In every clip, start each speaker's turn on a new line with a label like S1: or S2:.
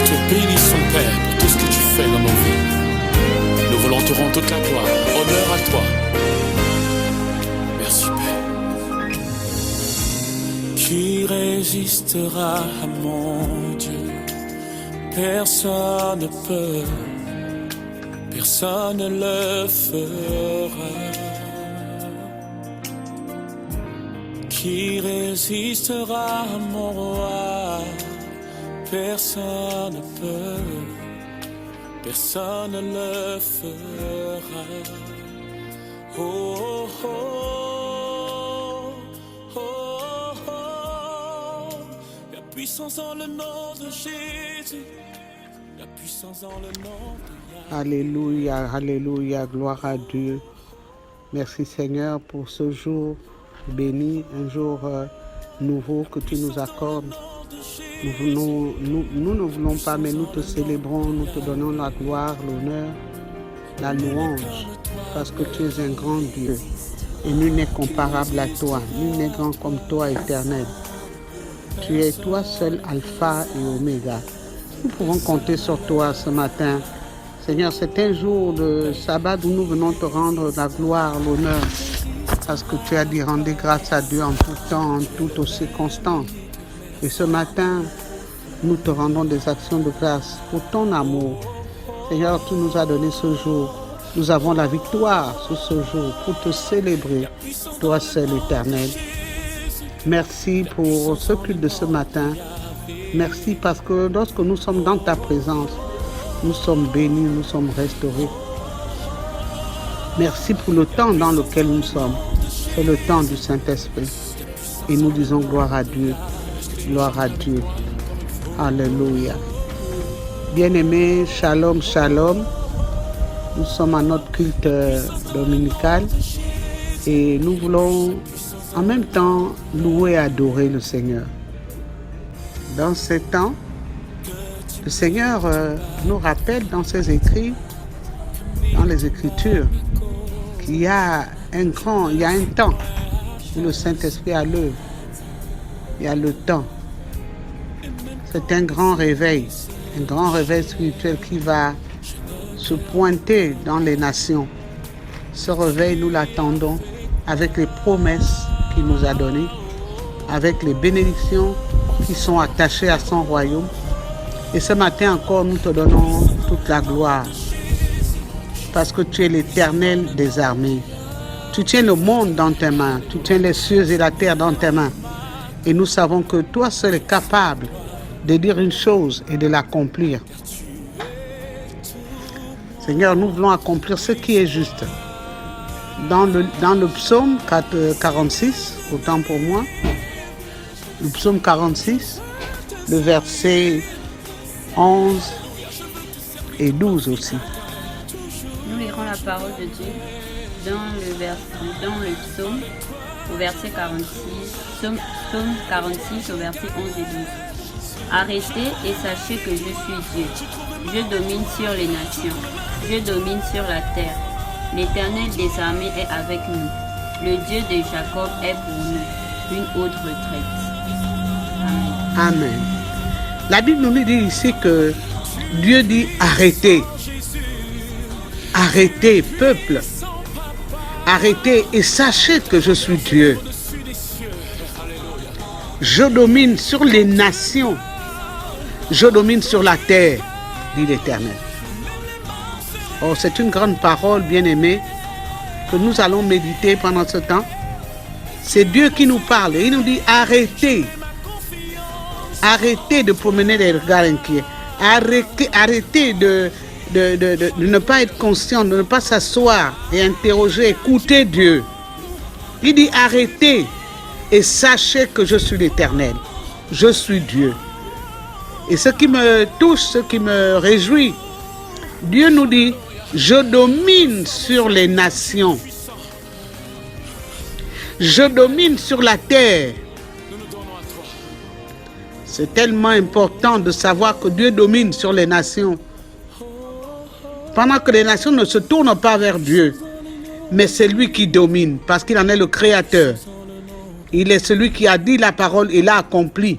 S1: te bénissons, Père, pour tout ce que tu fais dans nos vies. Nous voulons te rendre toute la gloire. Honneur à toi. Merci, Père. Qui résistera à mon Dieu? Personne ne peut. Personne ne le fera. Qui résistera à mon roi? Personne ne peut. Personne ne le fera. Oh, oh, oh, oh, oh. La puissance dans le nom de Jésus. La puissance dans le nom de Yahweh.
S2: Alléluia, alléluia, gloire à Dieu. Merci Seigneur pour ce jour béni, un jour nouveau que tu nous accordes. Nous ne voulons pas, mais nous te célébrons, nous te donnons la gloire, l'honneur, la louange, parce que tu es un grand Dieu. Et nul n'est comparable à toi, nul n'est grand comme toi, éternel. Tu es toi seul, Alpha et Oméga. Nous pouvons compter sur toi ce matin. Seigneur, c'est un jour de sabbat où nous venons te rendre la gloire, l'honneur, parce que tu as dit rendez grâce à Dieu en tout temps, en toutes circonstances. Et ce matin, nous te rendons des actions de grâce pour ton amour. Seigneur, tu nous as donné ce jour. Nous avons la victoire sur ce jour pour te célébrer, toi seul éternel. Merci pour ce culte de ce matin. Merci parce que lorsque nous sommes dans ta présence, nous sommes bénis, nous sommes restaurés. Merci pour le temps dans lequel nous sommes. C'est le temps du Saint-Esprit. Et nous disons gloire à Dieu. Gloire à Dieu. Alléluia. Bien-aimés, shalom, shalom. Nous sommes à notre culte dominical et nous voulons en même temps louer et adorer le Seigneur. Dans ces temps, le Seigneur nous rappelle dans ses écrits, dans les Écritures, qu'il y a un temps où le Saint-Esprit a l'œuvre. Il y a le temps. C'est un grand réveil spirituel qui va se pointer dans les nations. Ce réveil, nous l'attendons avec les promesses qu'il nous a données, avec les bénédictions qui sont attachées à son royaume. Et ce matin encore, nous te donnons toute la gloire parce que tu es l'Éternel des armées. Tu tiens le monde dans tes mains, tu tiens les cieux et la terre dans tes mains. Et nous savons que toi seul es capable de dire une chose et de l'accomplir. Seigneur, nous voulons accomplir ce qui est juste. Dans le psaume 46, autant pour moi, le psaume 46, le verset 11 et 12 aussi.
S3: Nous lirons la parole de Dieu dans le psaume au verset 46, psaume 46 au verset 11 et 12. Arrêtez et sachez que je suis Dieu. Je domine sur les nations. Je domine sur la terre. L'Éternel des armées est avec nous. Le Dieu de Jacob est pour nous une haute retraite. Amen.
S2: Amen. La Bible nous dit ici que Dieu dit arrêtez. Arrêtez, peuple. Arrêtez et sachez que je suis Dieu. Je domine sur les nations. Je domine sur la terre, dit l'Éternel. Oh, c'est une grande parole, bien-aimée, que nous allons méditer pendant ce temps. C'est Dieu qui nous parle. Il nous dit arrêtez. Arrêtez de promener des regards inquiets. Arrêtez de ne pas être conscient, de ne pas s'asseoir et interroger, écouter Dieu. Il dit arrêtez et sachez que je suis l'Éternel. Je suis Dieu. Et ce qui me touche, ce qui me réjouit, Dieu nous dit, je domine sur les nations. Je domine sur la terre. C'est tellement important de savoir que Dieu domine sur les nations. Pendant que les nations ne se tournent pas vers Dieu, mais c'est lui qui domine, parce qu'il en est le créateur. Il est celui qui a dit la parole et l'a accompli.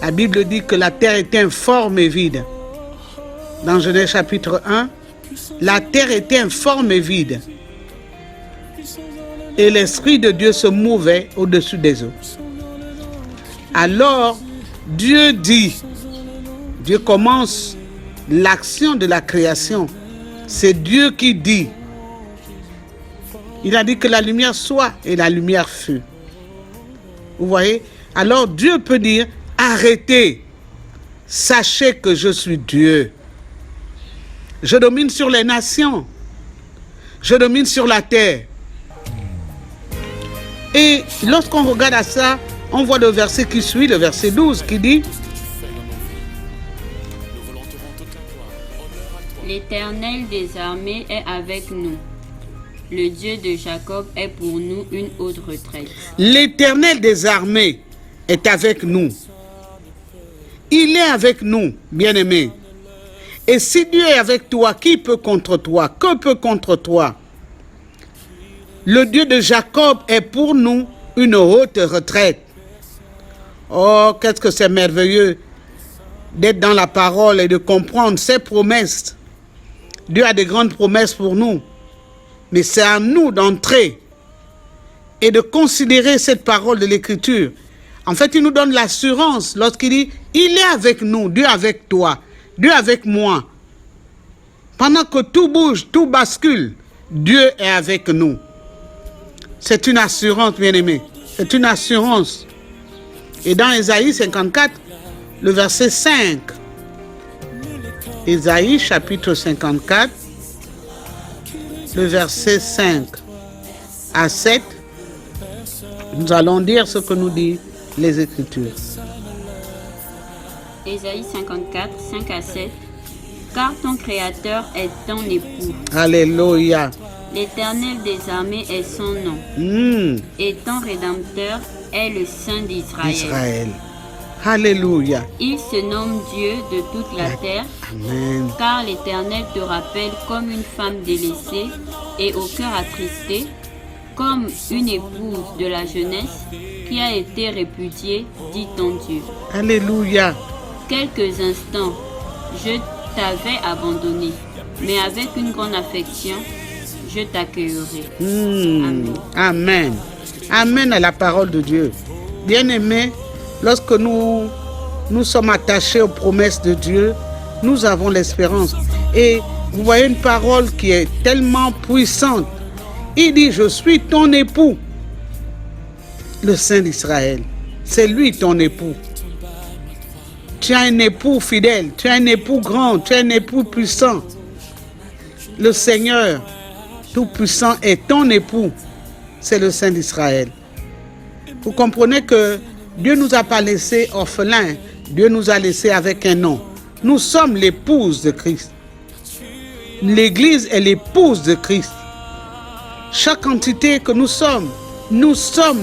S2: La Bible dit que la terre était informe et vide. Dans Genèse chapitre 1, la terre était informe et vide. Et l'Esprit de Dieu se mouvait au-dessus des eaux. Alors, Dieu dit, Dieu commence l'action de la création. C'est Dieu qui dit. Il a dit que la lumière soit et la lumière fut. Vous voyez? Alors Dieu peut dire, arrêtez, sachez que je suis Dieu. Je domine sur les nations. Je domine sur la terre. Et lorsqu'on regarde à ça, on voit le verset qui suit, le verset 12, qui dit
S3: L'Éternel des armées est avec nous. Le Dieu de Jacob est pour nous une haute retraite.
S2: L'Éternel des armées est avec nous. Il est avec nous, bien-aimés. Et si Dieu est avec toi, qui peut contre toi? Que peut contre toi? Le Dieu de Jacob est pour nous une haute retraite. Oh, qu'est-ce que c'est merveilleux d'être dans la parole et de comprendre ses promesses. Dieu a de grandes promesses pour nous. Mais c'est à nous d'entrer et de considérer cette parole de l'Écriture. En fait, il nous donne l'assurance lorsqu'il dit, il est avec nous, Dieu avec toi, Dieu avec moi. Pendant que tout bouge, tout bascule, Dieu est avec nous. C'est une assurance, bien-aimé. C'est une assurance. Et dans Ésaïe 54, le verset 5. Ésaïe chapitre 54, le verset 5 à 7, nous allons dire ce que nous disent les Écritures.
S3: Ésaïe 54, 5 à 7. Car ton Créateur est ton époux.
S2: Alléluia.
S3: L'Éternel des armées est son nom. Et ton Rédempteur est le Saint d'Israël.
S2: Israël. Alléluia.
S3: Il se nomme Dieu de toute la terre.
S2: Amen.
S3: Car l'Éternel te rappelle comme une femme délaissée et au cœur attristé, comme une épouse de la jeunesse qui a été répudiée, dit ton Dieu.
S2: Alléluia.
S3: Quelques instants, je t'avais abandonné, mais avec une grande affection, je t'accueillerai. Amen.
S2: Amen. Amen à la parole de Dieu. Bien-aimés, lorsque nous sommes attachés aux promesses de Dieu, nous avons l'espérance. Et vous voyez une parole qui est tellement puissante. Il dit, je suis ton époux, le Saint d'Israël. C'est lui ton époux. Tu as un époux fidèle, tu as un époux grand, tu as un époux puissant. Le Seigneur Tout-Puissant est ton époux. C'est le Saint d'Israël. Vous comprenez que Dieu ne nous a pas laissés orphelins. Dieu nous a laissés avec un nom. Nous sommes l'épouse de Christ. L'Église est l'épouse de Christ. Chaque entité que nous sommes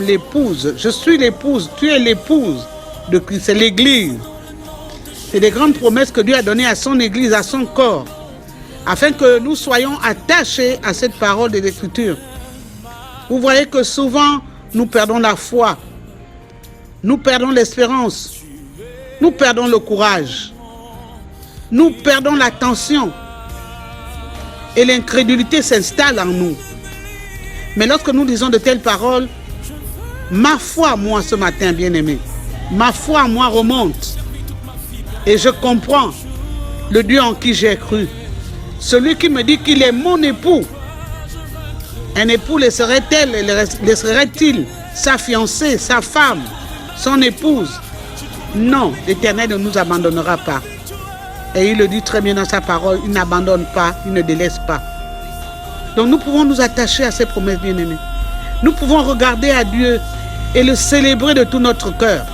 S2: l'épouse. Je suis l'épouse, tu es l'épouse de Christ. C'est l'Église. C'est des grandes promesses que Dieu a données à son Église, à son corps, afin que nous soyons attachés à cette parole de l'Écriture. Vous voyez que souvent, nous perdons la foi, nous perdons l'espérance, nous perdons le courage, nous perdons l'attention et l'incrédulité s'installe en nous. Mais lorsque nous disons de telles paroles, ma foi, moi, ce matin, bien-aimé, ma foi, moi, remonte et je comprends le Dieu en qui j'ai cru. Celui qui me dit qu'il est mon époux. Un époux laisserait-il sa fiancée, sa femme, son épouse? Non, l'Éternel ne nous abandonnera pas. Et il le dit très bien dans sa parole, il n'abandonne pas, il ne délaisse pas. Donc nous pouvons nous attacher à ces promesses bien-aimées. Nous pouvons regarder à Dieu et le célébrer de tout notre cœur.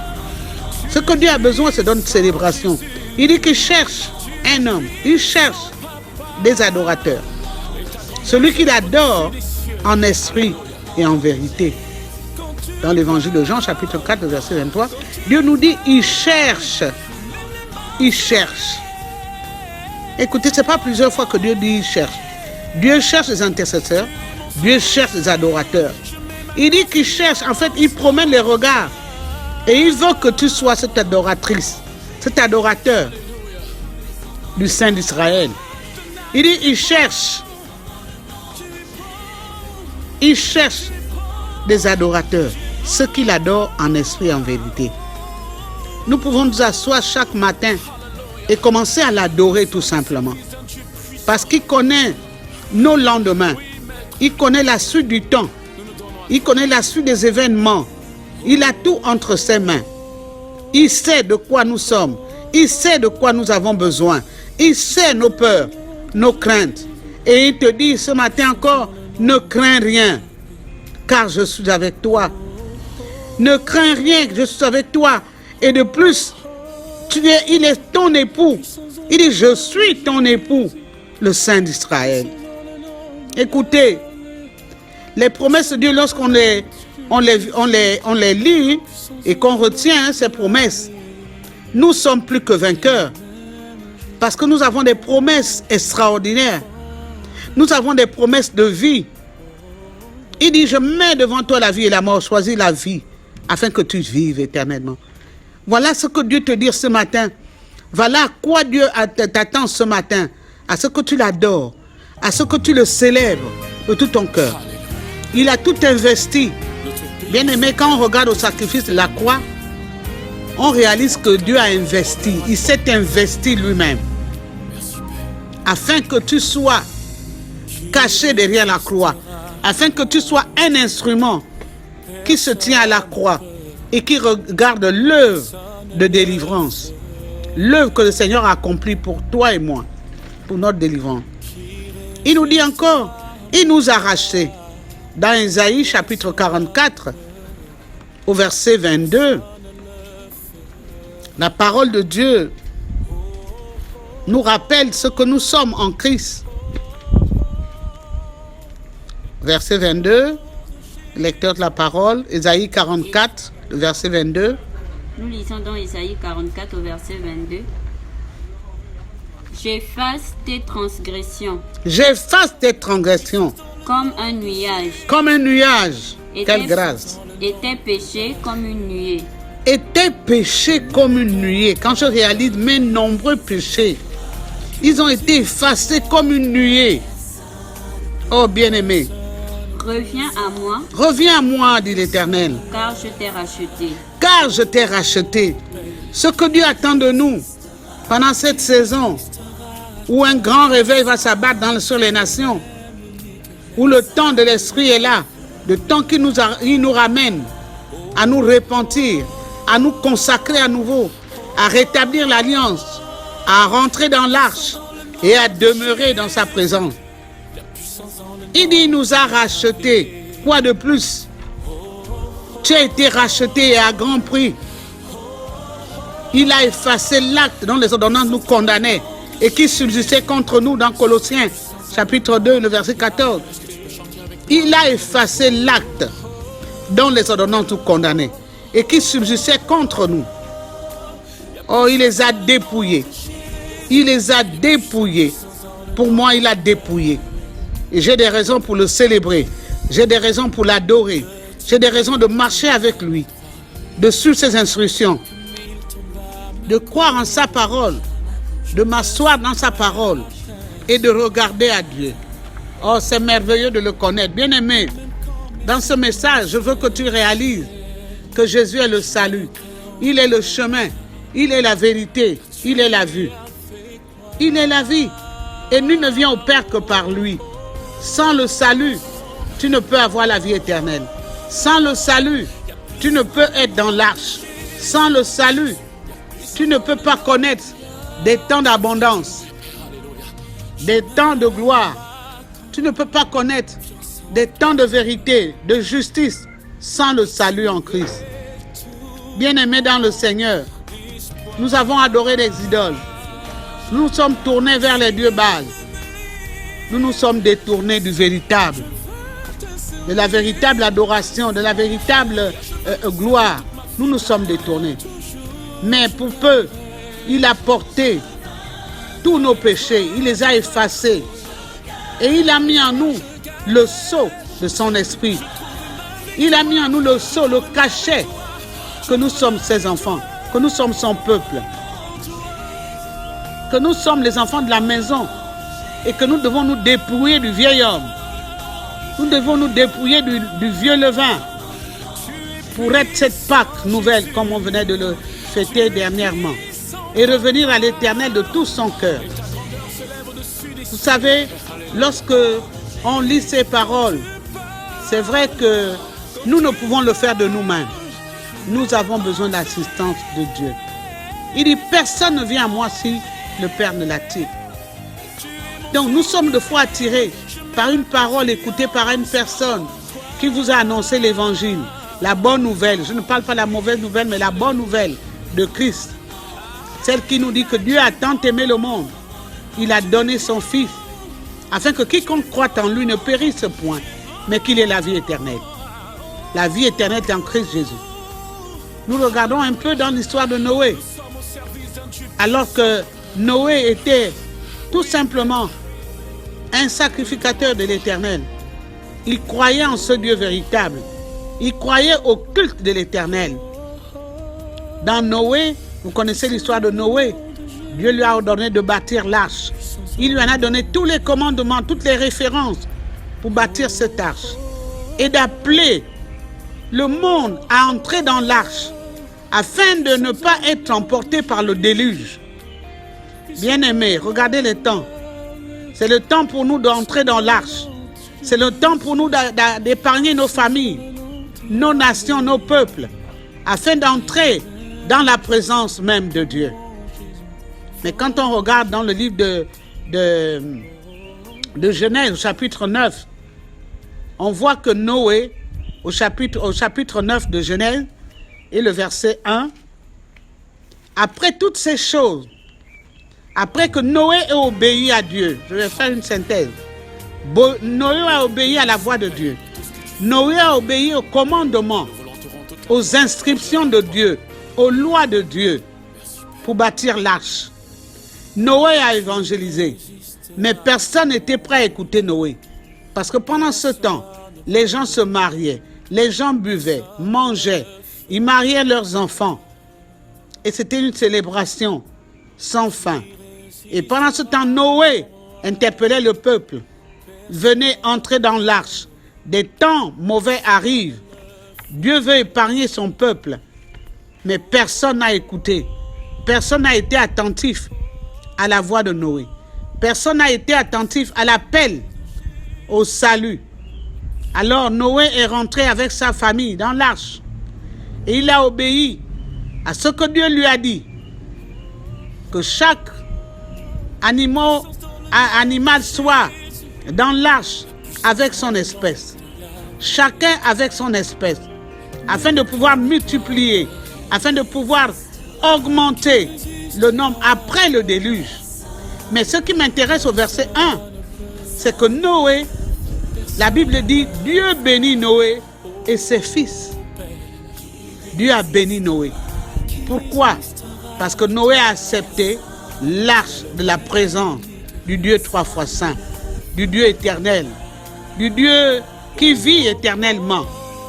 S2: Ce que Dieu a besoin, c'est d'une célébration. Il dit qu'il cherche un homme, il cherche des adorateurs. Celui qui l'adore en esprit et en vérité. Dans l'évangile de Jean, chapitre 4, verset 23, Dieu nous dit, il cherche. Il cherche. Écoutez, ce n'est pas plusieurs fois que Dieu dit il cherche. Dieu cherche les intercesseurs, Dieu cherche les adorateurs. Il dit qu'il cherche, en fait, il promène les regards. Et il veut que tu sois cette adoratrice, cet adorateur du Saint d'Israël. Il dit, il cherche des adorateurs, ceux qui l'adorent en esprit et en vérité. Nous pouvons nous asseoir chaque matin et commencer à l'adorer tout simplement. Parce qu'il connaît nos lendemains. Il connaît la suite du temps. Il connaît la suite des événements. Il a tout entre ses mains. Il sait de quoi nous sommes. Il sait de quoi nous avons besoin. Il sait nos peurs, nos craintes. Et il te dit ce matin encore, ne crains rien, car je suis avec toi. Ne crains rien, je suis avec toi. Et de plus, il est ton époux. Il dit, je suis ton époux, le Saint d'Israël. Écoutez, les promesses de Dieu, lorsqu'on les lit et qu'on retient ces promesses, nous sommes plus que vainqueurs. Parce que nous avons des promesses extraordinaires. Nous avons des promesses de vie. Il dit, je mets devant toi la vie et la mort. Choisis la vie afin que tu vives éternellement. Voilà ce que Dieu te dit ce matin. Voilà à quoi Dieu t'attend ce matin. À ce que tu l'adores. À ce que tu le célèbres de tout ton cœur. Il a tout investi. Bien aimé, quand on regarde au sacrifice de la croix, on réalise que Dieu a investi. Il s'est investi lui-même. Afin que tu sois caché derrière la croix. Afin que tu sois un instrument qui se tient à la croix et qui regarde l'œuvre de délivrance. L'œuvre que le Seigneur a accomplie pour toi et moi, pour notre délivrance. Il nous dit encore, il nous a rachetés. Dans Ésaïe chapitre 44, au verset 22, la parole de Dieu nous rappelle ce que nous sommes en Christ. Verset 22, lecteur de la parole, Ésaïe 44, verset 22.
S3: Nous lisons dans Ésaïe 44 au verset 22. J'efface tes transgressions.
S2: J'efface tes transgressions.
S3: Comme un nuage.
S2: Comme un nuage. Quelle grâce.
S3: Et tes péchés comme une nuée.
S2: Et tes péchés comme une nuée. Quand je réalise mes nombreux péchés, ils ont été effacés comme une nuée. Oh bien-aimé.
S3: Reviens à moi.
S2: Reviens à moi, dit l'Éternel.
S3: Car je t'ai racheté.
S2: Car je t'ai racheté. Ce que Dieu attend de nous pendant cette saison où un grand réveil va s'abattre sur les nations, où le temps de l'esprit est là, le temps qui nous ramène à nous repentir, à nous consacrer à nouveau, à rétablir l'alliance, à rentrer dans l'arche et à demeurer dans sa présence. Il dit, il nous a rachetés. Quoi de plus? Tu as été racheté et à grand prix. Il a effacé l'acte dont les ordonnances nous condamnaient et qui subsistait contre nous dans Colossiens, chapitre 2, le verset 14. Il a effacé l'acte dont les ordonnances nous condamnaient et qui subsistait contre nous. Oh, il les a dépouillés. Il les a dépouillés. Pour moi, il a dépouillé. Et j'ai des raisons pour le célébrer. J'ai des raisons pour l'adorer. J'ai des raisons de marcher avec lui, de suivre ses instructions, de croire en sa parole, de m'asseoir dans sa parole et de regarder à Dieu. Oh, c'est merveilleux de le connaître. Bien-aimé, dans ce message, je veux que tu réalises que Jésus est le salut. Il est le chemin. Il est la vérité. Il est la vie. Il est la vie. Et nul ne vient au Père que par lui. Sans le salut, tu ne peux avoir la vie éternelle. Sans le salut, tu ne peux être dans l'arche. Sans le salut, tu ne peux pas connaître des temps d'abondance, des temps de gloire. Tu ne peux pas connaître des temps de vérité, de justice, sans le salut en Christ. Bien-aimés dans le Seigneur, nous avons adoré les idoles. Nous nous sommes tournés vers les dieux Baal. Nous nous sommes détournés du véritable, de la véritable adoration, de la véritable gloire. Nous nous sommes détournés. Mais pour peu, il a porté tous nos péchés, il les a effacés. Et il a mis en nous le sceau de son esprit. Il a mis en nous le sceau, le cachet que nous sommes ses enfants, que nous sommes son peuple, que nous sommes les enfants de la maison et que nous devons nous dépouiller du vieil homme. Nous devons nous dépouiller du vieux levain pour être cette Pâque nouvelle comme on venait de le fêter dernièrement et revenir à l'Éternel de tout son cœur. Vous savez, lorsque on lit ces paroles, c'est vrai que nous ne pouvons le faire de nous-mêmes. Nous avons besoin de l'assistance de Dieu. Il dit, personne ne vient à moi si le Père ne l'attire. Donc nous sommes de fois attirés par une parole écoutée par une personne qui vous a annoncé l'évangile, la bonne nouvelle. Je ne parle pas de la mauvaise nouvelle, mais la bonne nouvelle de Christ. Celle qui nous dit que Dieu a tant aimé le monde, il a donné son Fils, afin que quiconque croit en lui ne périsse point, mais qu'il ait la vie éternelle. La vie éternelle est en Christ Jésus. Nous regardons un peu dans l'histoire de Noé. Alors que Noé était tout simplement un sacrificateur de l'Éternel. Il croyait en ce Dieu véritable. Il croyait au culte de l'Éternel. Dans Noé, vous connaissez l'histoire de Noé. Dieu lui a ordonné de bâtir l'arche. Il lui en a donné tous les commandements, toutes les références pour bâtir cette arche. Et d'appeler le monde à entrer dans l'arche afin de ne pas être emporté par le déluge. Bien-aimés, regardez le temps. C'est le temps pour nous d'entrer dans l'arche. C'est le temps pour nous d'épargner nos familles, nos nations, nos peuples, afin d'entrer dans la présence même de Dieu. Mais quand on regarde dans le livre de Genèse, au chapitre 9, on voit que Noé, au chapitre 9 de Genèse, et le verset 1, après toutes ces choses, après que Noé ait obéi à Dieu, je vais faire une synthèse. Noé a obéi à la voix de Dieu. Noé a obéi aux commandements, aux inscriptions de Dieu, aux lois de Dieu pour bâtir l'arche. Noé a évangélisé, mais personne n'était prêt à écouter Noé. Parce que pendant ce temps, les gens se mariaient, les gens buvaient, mangeaient, ils mariaient leurs enfants. Et c'était une célébration sans fin. Et pendant ce temps, Noé interpellait le peuple. Venez entrer dans l'arche. Des temps mauvais arrivent. Dieu veut épargner son peuple. Mais personne n'a écouté. Personne n'a été attentif à la voix de Noé. Personne n'a été attentif à l'appel au salut. Alors Noé est rentré avec sa famille dans l'arche. Et il a obéi à ce que Dieu lui a dit. Que chaque animal soit dans l'arche avec son espèce. Chacun avec son espèce. Afin de pouvoir multiplier, afin de pouvoir augmenter le nombre après le déluge. Mais ce qui m'intéresse au verset 1, c'est que Noé, la Bible dit, Dieu bénit Noé et ses fils. Dieu a béni Noé. Pourquoi? Parce que Noé a accepté l'arche de la présence du Dieu trois fois saint, du Dieu éternel, du Dieu qui vit éternellement.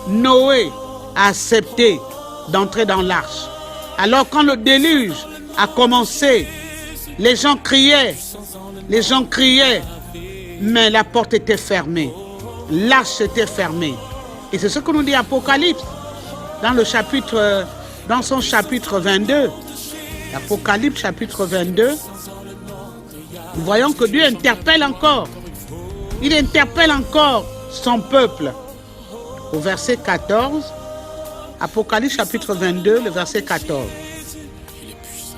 S2: Noé a accepté d'entrer dans l'arche. Alors quand le déluge a commencé, les gens criaient, mais la porte était fermée, l'arche était fermée. Et c'est ce que nous dit Apocalypse dans son chapitre 22. Apocalypse chapitre 22, nous voyons que Dieu interpelle encore. Il interpelle encore son peuple. Au verset 14, Apocalypse chapitre 22, le verset 14.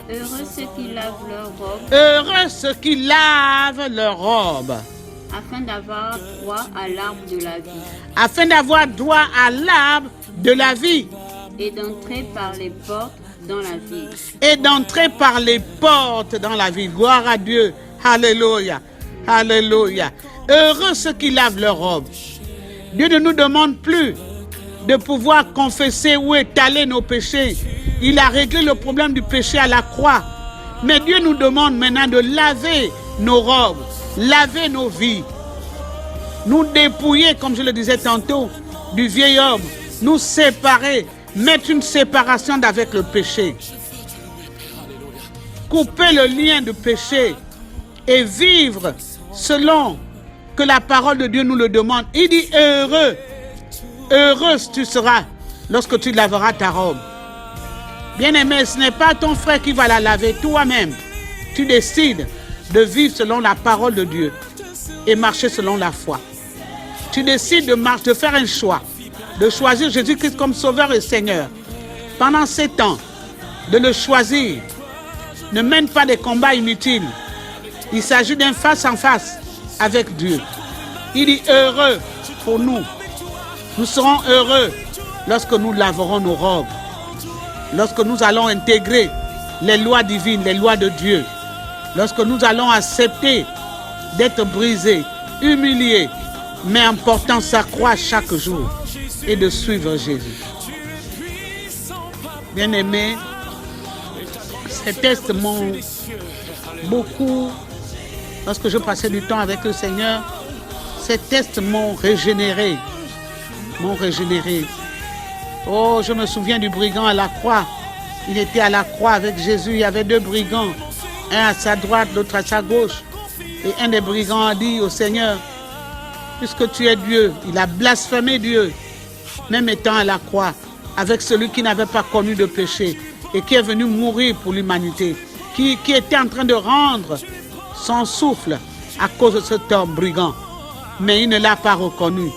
S3: Heureux ceux qui lavent leurs robes.
S2: Heureux ceux qui lavent leurs robes.
S3: Afin d'avoir droit à l'arbre de la vie.
S2: Afin d'avoir droit à l'arbre de la vie.
S3: Et d'entrer par les portes dans la ville.
S2: Et d'entrer par les portes dans la ville. Gloire à Dieu. Alléluia. Alléluia. Heureux ceux qui lavent leurs robes. Dieu ne nous demande plus de pouvoir confesser ou étaler nos péchés. Il a réglé le problème du péché à la croix. Mais Dieu nous demande maintenant de laver nos robes, laver nos vies, nous dépouiller, comme je le disais tantôt, du vieil homme, nous séparer mettre une séparation d'avec le péché, couper le lien du péché et vivre selon que la parole de Dieu nous le demande. Il dit heureux, heureuse tu seras lorsque tu laveras ta robe. Bien-aimé, ce n'est pas ton frère qui va la laver, toi-même. Tu décides de vivre selon la parole de Dieu et marcher selon la foi. Tu décides de faire un choix, de choisir Jésus-Christ comme Sauveur et Seigneur. Pendant 7 ans, de le choisir. Ne mène pas des combats inutiles. Il s'agit d'un face en face avec Dieu. Il dit heureux pour nous. Nous serons heureux lorsque nous laverons nos robes. Lorsque nous allons intégrer les lois divines, les lois de Dieu. Lorsque nous allons accepter d'être brisés, humiliés, mais en portant sa croix chaque jour et de suivre Jésus. Bien-aimés, ces tests m'ont beaucoup, lorsque je passais du temps avec le Seigneur, ces tests m'ont régénéré. Oh, je me souviens du brigand à la croix. Il était à la croix avec Jésus. Il y avait 2 brigands, un à sa droite, l'autre à sa gauche. Et un des brigands a dit au Seigneur, puisque tu es Dieu, il a blasphémé Dieu, même étant à la croix, avec celui qui n'avait pas connu de péché et qui est venu mourir pour l'humanité, qui était en train de rendre son souffle à cause de cet homme brigand. Mais il ne l'a pas reconnu.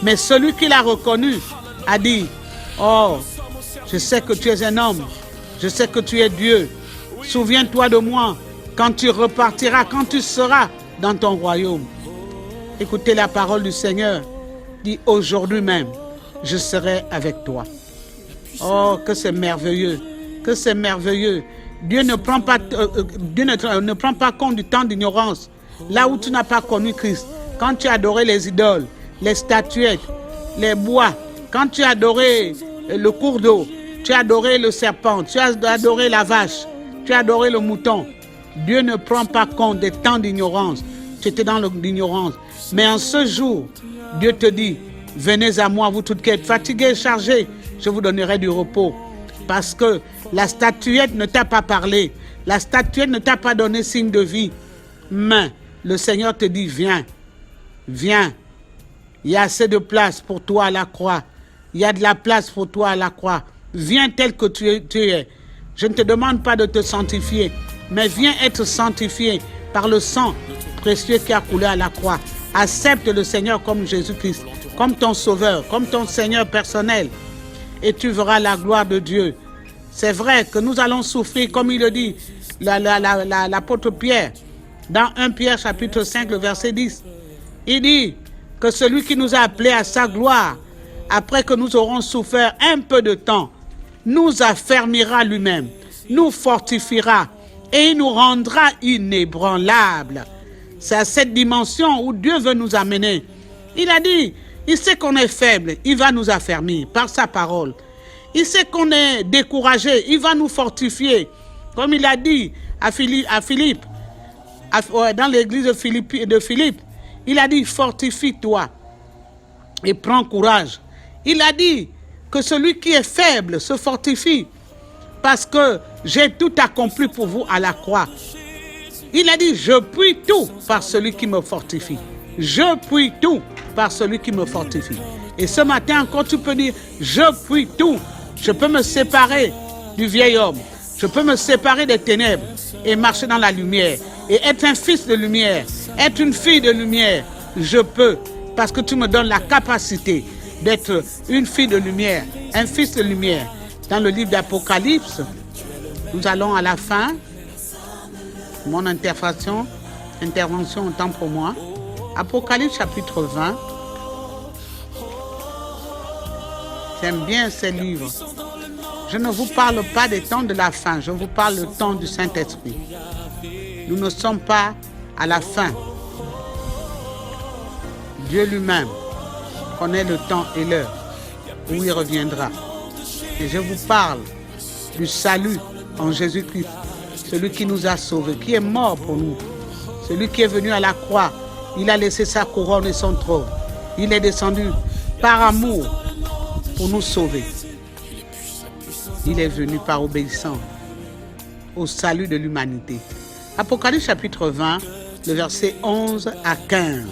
S2: Mais celui qui l'a reconnu a dit, oh, je sais que tu es un homme, je sais que tu es Dieu. Souviens-toi de moi quand tu repartiras, quand tu seras dans ton royaume. Écoutez la parole du Seigneur. Dit aujourd'hui même, je serai avec toi. Oh, que c'est merveilleux, que c'est merveilleux. Dieu ne prend pas compte du temps d'ignorance. Là où tu n'as pas connu Christ, quand tu as adoré les idoles, les statuettes, les bois, quand tu as adoré le cours d'eau, tu as adoré le serpent, tu as adoré la vache, tu as adoré le mouton. Dieu ne prend pas compte des temps d'ignorance. Tu étais dans l'ignorance. Mais en ce jour, Dieu te dit, venez à moi, vous toutes qui êtes fatigués et chargés, je vous donnerai du repos. Parce que la statuette ne t'a pas parlé. La statuette ne t'a pas donné signe de vie. Mais le Seigneur te dit, viens, viens. Il y a assez de place pour toi à la croix. Il y a de la place pour toi à la croix. Viens tel que tu es. Je ne te demande pas de te sanctifier, mais viens être sanctifié par le sang précieux qui a coulé à la croix. Accepte le Seigneur comme Jésus-Christ, comme ton Sauveur, comme ton Seigneur personnel. Et tu verras la gloire de Dieu. C'est vrai que nous allons souffrir, comme il le dit, l'apôtre Pierre, dans 1 Pierre chapitre 5, le verset 10. Il dit que celui qui nous a appelés à sa gloire, après que nous aurons souffert un peu de temps, nous affermira lui-même, nous fortifiera et il nous rendra inébranlables. C'est à cette dimension où Dieu veut nous amener. Il a dit, il sait qu'on est faible, il va nous affermir par sa parole. Il sait qu'on est découragé, il va nous fortifier. Comme il a dit à Philippe, dans l'église de Philippe, il a dit, fortifie-toi et prends courage. Il a dit que celui qui est faible se fortifie parce que j'ai tout accompli pour vous à la croix. Il a dit, je puis tout par celui qui me fortifie. Je puis tout par celui qui me fortifie. Et ce matin encore, tu peux dire, je puis tout. Je peux me séparer du vieil homme. Je peux me séparer des ténèbres et marcher dans la lumière. Et être un fils de lumière, être une fille de lumière. Je peux, parce que tu me donnes la capacité d'être une fille de lumière, un fils de lumière. Dans le livre d'Apocalypse, nous allons à la fin. Mon intervention autant pour moi. Apocalypse chapitre 20. J'aime bien ces livres. Je ne vous parle pas des temps de la fin, je vous parle du temps du Saint-Esprit. Nous ne sommes pas à la fin. Dieu lui-même connaît le temps et l'heure où il reviendra. Et je vous parle du salut en Jésus-Christ, celui qui nous a sauvés, qui est mort pour nous, celui qui est venu à la croix. Il a laissé sa couronne et son trône. Il est descendu par amour pour nous sauver. Il est venu par obéissance au salut de l'humanité. Apocalypse chapitre 20, le verset 11 à 15.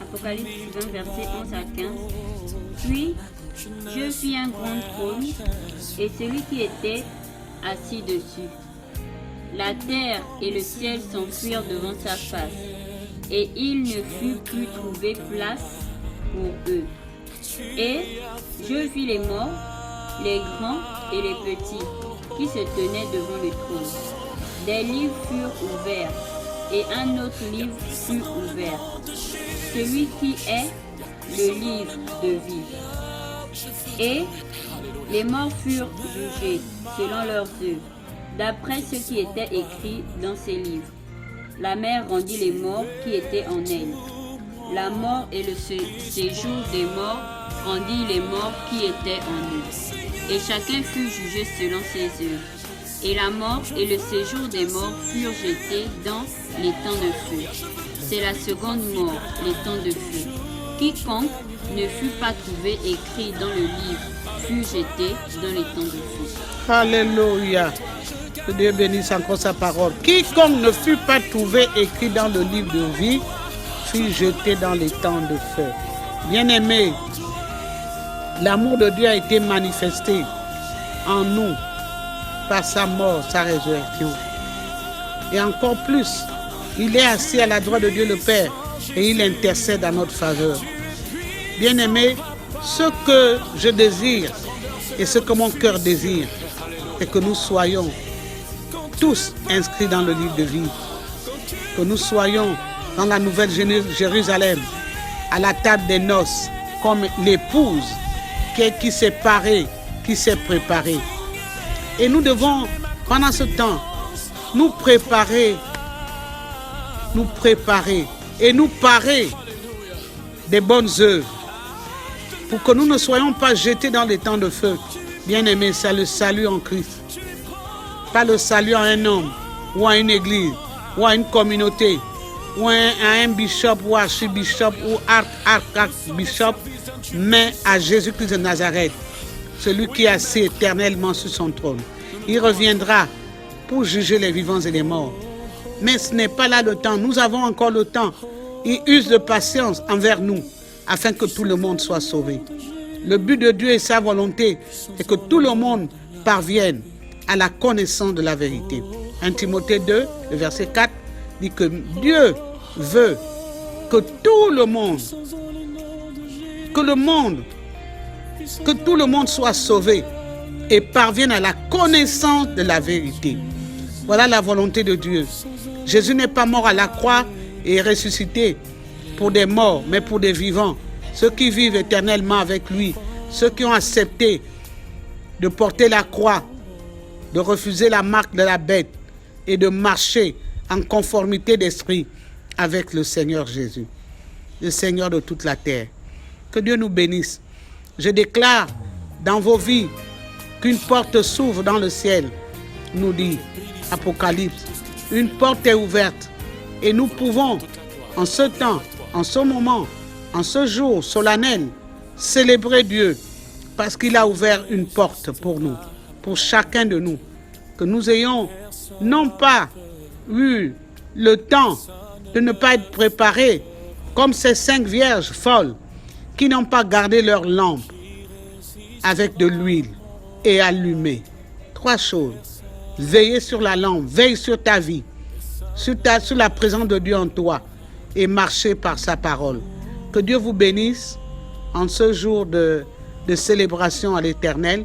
S3: Apocalypse 20, verset 11 à 15. Puis, je vis un grand trône et celui qui était assis dessus. La terre et le ciel s'enfuirent devant sa face, et il ne fut plus trouvé place pour eux. Et je vis les morts, les grands et les petits, qui se tenaient devant le trône. Des livres furent ouverts, et un autre livre fut ouvert, celui qui est le livre de vie. Et les morts furent jugés selon leurs œuvres, d'après ce qui était écrit dans ces livres. La mer rendit les morts qui étaient en elle. La mort et le séjour des morts rendit les morts qui étaient en eux. Et chacun fut jugé selon ses œuvres. Et la mort et le séjour des morts furent jetés dans l'étang de feu. C'est la seconde mort, l'étang de feu. Quiconque ne fut pas trouvé écrit dans le livre fut jeté dans l'étang de feu.
S2: Alléluia. Que Dieu bénisse encore sa parole. Quiconque ne fut pas trouvé écrit dans le livre de vie fut jeté dans l'étang de feu. Bien-aimés, l'amour de Dieu a été manifesté en nous par sa mort, sa résurrection. Et encore plus, il est assis à la droite de Dieu le Père et il intercède en notre faveur. Bien-aimés, ce que je désire et ce que mon cœur désire, c'est que nous soyons tous inscrits dans le livre de vie, que nous soyons dans la nouvelle Jérusalem, à la table des noces, comme l'épouse qui s'est parée, qui s'est préparée. Et nous devons, pendant ce temps, nous préparer et nous parer des bonnes œuvres pour que nous ne soyons pas jetés dans les temps de feu. Bien-aimés, c'est le salut en Christ. Pas le salut à un homme, ou à une église, ou à une communauté, ou à un bishop, ou archibishop, ou archbishop, mais à Jésus-Christ de Nazareth, celui qui est assis éternellement sur son trône. Il reviendra pour juger les vivants et les morts. Mais ce n'est pas là le temps. Nous avons encore le temps. Il use de patience envers nous, afin que tout le monde soit sauvé. Le but de Dieu et sa volonté, c'est que tout le monde parvienne à la connaissance de la vérité. 1 Timothée 2, le verset 4, dit que Dieu veut que tout le monde soit sauvé et parvienne à la connaissance de la vérité. Voilà la volonté de Dieu. Jésus n'est pas mort à la croix et ressuscité pour des morts, mais pour des vivants. Ceux qui vivent éternellement avec lui, ceux qui ont accepté de porter la croix, de refuser la marque de la bête et de marcher en conformité d'esprit avec le Seigneur Jésus, le Seigneur de toute la terre. Que Dieu nous bénisse. Je déclare dans vos vies qu'une porte s'ouvre dans le ciel, nous dit Apocalypse. Une porte est ouverte et nous pouvons, en ce temps, en ce moment, en ce jour solennel, célébrer Dieu parce qu'il a ouvert une porte pour nous, pour chacun de nous. Que nous ayons non pas eu le temps de ne pas être préparés comme ces 5 vierges folles qui n'ont pas gardé leur lampe avec de l'huile et allumée. 3 choses. Veiller sur la lampe, veille sur ta vie, sur la présence de Dieu en toi et marcher par sa parole. Que Dieu vous bénisse en ce jour de célébration à l'Éternel.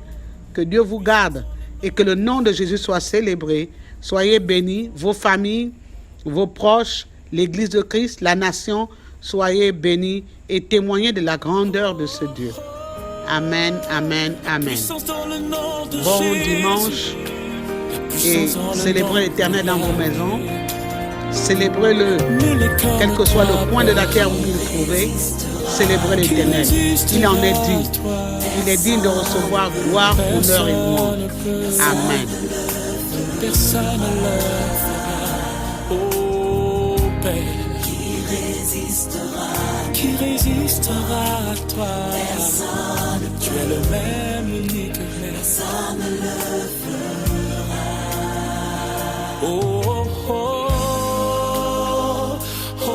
S2: Que Dieu vous garde et que le nom de Jésus soit célébré. Soyez bénis, vos familles, vos proches, l'Église de Christ, la nation, soyez bénis et témoignez de la grandeur de ce Dieu. Amen, amen, amen. Bon dimanche et célébrez l'Éternel dans vos maisons. Célébrez-le, quel que soit le point de la terre où vous vous trouvez. Célébrez l'Éternel. Il en est digne. Il est digne de recevoir gloire, honneur et louange. Amen.
S1: Personne ne le fera. Oh Père, Qui résistera à toi? Personne. Tu es le même, l'unique, personne ne le fera. Oh, oh, oh, oh,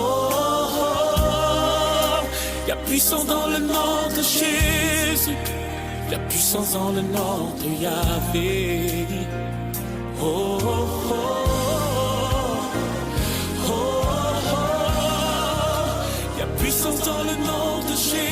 S1: oh. Y a puissance dans le nom de Jésus. Y a puissance dans le nom de Yahvé. Oh, oh, oh. Puissance dans le nom de Jésus.